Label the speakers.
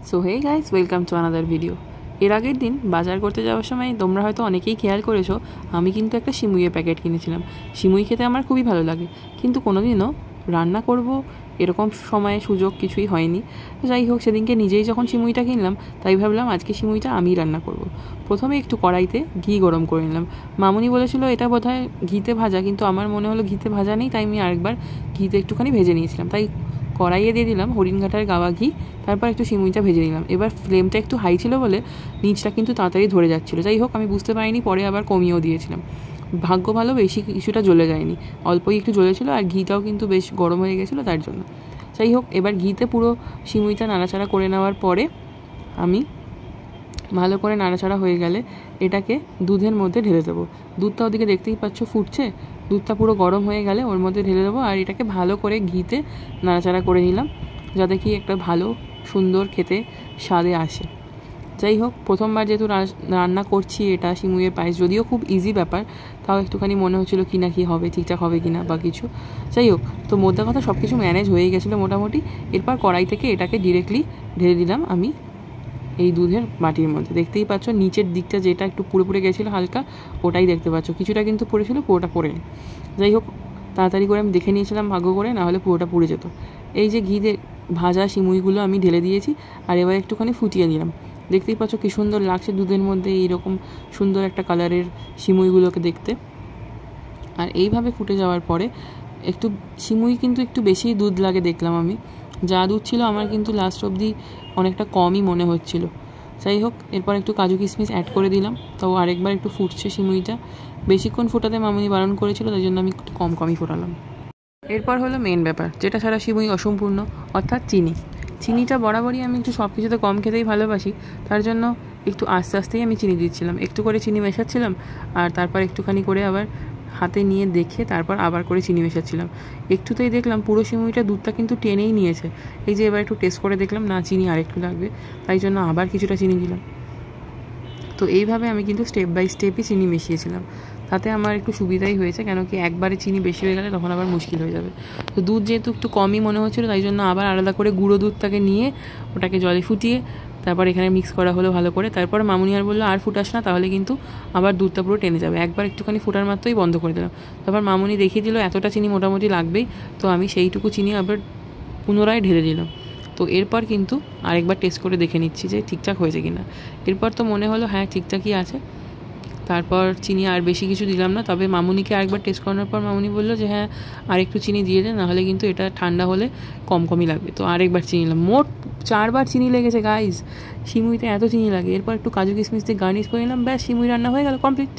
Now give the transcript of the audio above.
Speaker 1: So hey guys, welcome to another video. এর আগের দিন বাজার করতে যাওয়ার সময় তোমরা হয়তো অনেকেই খেয়াল করেছো, আমি কিন্তু একটা সিমুইয়ের প্যাকেট কিনেছিলাম। সিমুই খেতে আমার খুবই ভালো লাগে, কিন্তু কোনোদিনও রান্না করব এরকম সময়ে সুযোগ কিছুই হয়নি। যাই হোক, সেদিনকে নিজেই যখন সিমুইটা কিনলাম, তাই ভাবলাম আজকে সিমুইটা আমিই রান্না করব। প্রথমে একটু কড়াইতে ঘি গরম করে নিলাম। মামুনি বলেছিল এটা বোধহয় ঘিতে ভাজা, কিন্তু আমার মনে হলো ঘিতে ভাজা নেই, তাই আমি আরেকবার ঘিতে একটুখানি ভেজে নিয়েছিলাম। তাই কড়াইয়ে দিয়ে দিলাম হরিণঘাটার গাওয়া ঘি, তারপর একটু সিমুইটা ভেজে নিলাম। এবার ফ্লেমটা একটু হাই ছিল বলে নিচটা কিন্তু তাড়াতাড়ি ধরে যাচ্ছিলো। যাই হোক, আমি বুঝতে পারিনি, পরে আবার কমিয়েও দিয়েছিলাম। ভাগ্য ভালো, বেশি কিছুটা জ্বলে যায়নি, অল্পই একটু জ্বলেছিলো, আর ঘিটাও কিন্তু বেশ গরম হয়ে গেছিলো তার জন্য। যাই হোক, এবার ঘিতে পুরো সিমুইটা নাড়াচাড়া করে নেওয়ার পরে আমি ভালো করে নাড়াচাড়া হয়ে গেলে এটাকে দুধের মধ্যে ঢেলে দেবো। দুধটা ওদিকে দেখতেই পাচ্ছ ফুটছে, দুধটা পুরো গরম হয়ে গেলে ওর মধ্যে ঢেলে দেবো, আর এটাকে ভালো করে ঘিতে নাড়াচাড়া করে নিলাম, যাতে কি একটা ভালো সুন্দর খেতে স্বাদে আসে। যাই হোক, প্রথমবার যেহেতু রান্না করছি এটা সিমুইয়ের পায়েস, যদিও খুব ইজি ব্যাপার, তাও একটুখানি মনে হচ্ছিলো কি না কি হবে, ঠিকঠাক হবে কি না বা কিছু। যাই হোক, তো মধ্যে কথা সব কিছু ম্যানেজ হয়ে গেছিলো মোটামুটি। এরপর কড়াই থেকে এটাকে ডিরেক্টলি ঢেলে দিলাম আমি এই দুধের বাটির মধ্যে। দেখতেই পাচ্ছ নিচের দিকটা যেটা একটু পুড়ে পুড়ে গেছিলো হালকা, ওটাই দেখতে পাচ্ছ, কিছুটা কিন্তু পড়েছিল, পুরোটা পড়ে। যাই হোক, তাড়াতাড়ি করে আমি দেখে নিয়েছিলাম ভাগ্য করে, নাহলে পুরোটা পুড়ে যেত। এই যে ঘি ভাজা সিমুইগুলো আমি ঢেলে দিয়েছি, আর এবার একটুখানি ফুটিয়ে দিলাম। দেখতেই পাচ্ছ কী সুন্দর লাগছে দুধের মধ্যে এইরকম সুন্দর একটা কালারের সিমুইগুলোকে দেখতে। আর এইভাবে ফুটে যাওয়ার পরে একটু সিমুই কিন্তু একটু বেশি দুধ লাগে দেখলাম আমি, যা দুধ ছিল আমার কিন্তু লাস্ট অবধি অনেকটা কমই মনে হচ্ছিল। যাই হোক, এরপর একটু কাজু কিশমিশ অ্যাড করে দিলাম, তাও আরেকবার একটু ফুটছে সিমুইটা। বেশিক্ষণ ফোটাতে মামুনি বারণ করেছিল, তাই জন্য আমি একটু কমই ফোটালাম। এরপর হলো মেন ব্যাপার, যেটা ছাড়া সিমুই অসম্পূর্ণ, অর্থাৎ চিনি। চিনিটা বরাবরই আমি একটু সব কিছুতে কম খেতেই ভালোবাসি, তার জন্য একটু আস্তে আস্তেই আমি চিনি দিচ্ছিলাম, একটু করে চিনি মেশাচ্ছিলাম, আর তারপর একটুখানি করে আবার হাতে নিয়ে দেখে তারপর আবার করে চিনি মেশাচ্ছিলাম। একটুতেই দেখলাম পুরো সিমুইটা দুধটা কিন্তু টেনেই নিয়েছে। এই যে এবার একটু টেস্ট করে দেখলাম, না চিনি আরেকটু লাগবে, তাই জন্য আবার কিছুটা চিনি দিলাম। তো এইভাবে আমি কিন্তু স্টেপ বাই স্টেপই চিনি মিশিয়েছিলাম, তাতে আমার একটু সুবিধাই হয়েছে, কেন কি একবারে চিনি বেশি হয়ে গেলে তখন আবার মুশকিল হয়ে যাবে। তো দুধ যেহেতু একটু কমই মনে হচ্ছিলো, তাই জন্য আবার আলাদা করে গুঁড়ো দুধটাকে নিয়ে ওটাকে জলে ফুটিয়ে তারপর এখানে মিক্স করা হলো ভালো করে। তারপর মামুনি আর বললো আর ফুটাস না, তাহলে কিন্তু আবার দুধটা পুরো টেনে যাবে, একবার একটুখানি ফুটার মাত্রই বন্ধ করে দিলাম। তারপর মামুনি দেখিয়ে দিল এতটা চিনি মোটামুটি লাগবেই, তো আমি সেইটুকু চিনি আবার পুনরায় ঢেলে দিলাম। তো এরপর কিন্তু আরেকবার টেস্ট করে দেখে নিচ্ছি যে ঠিকঠাক হয়েছে কি না। এরপর তো মনে হলো হ্যাঁ ঠিকঠাকই আছে, তারপর চিনি আর বেশি কিছু দিলাম না। তবে মামুনিকে আরেকবার টেস্ট করানোর পর মামুনি বললো যে হ্যাঁ আরেকটু চিনি দিয়ে দে, নাহলে কিন্তু এটা ঠান্ডা হলে কমই লাগবে। তো আরেকবার চিনি নিলাম, মোট 4 বার চিনি লেগেছে গাইস, সিমুইতে এত চিনি লাগে। এরপর একটু কাজু কিশমিশ দিয়ে গার্নিশ করে নিলাম, ব্যাস সিমুই রান্না হয়ে গেল, কমপ্লিট।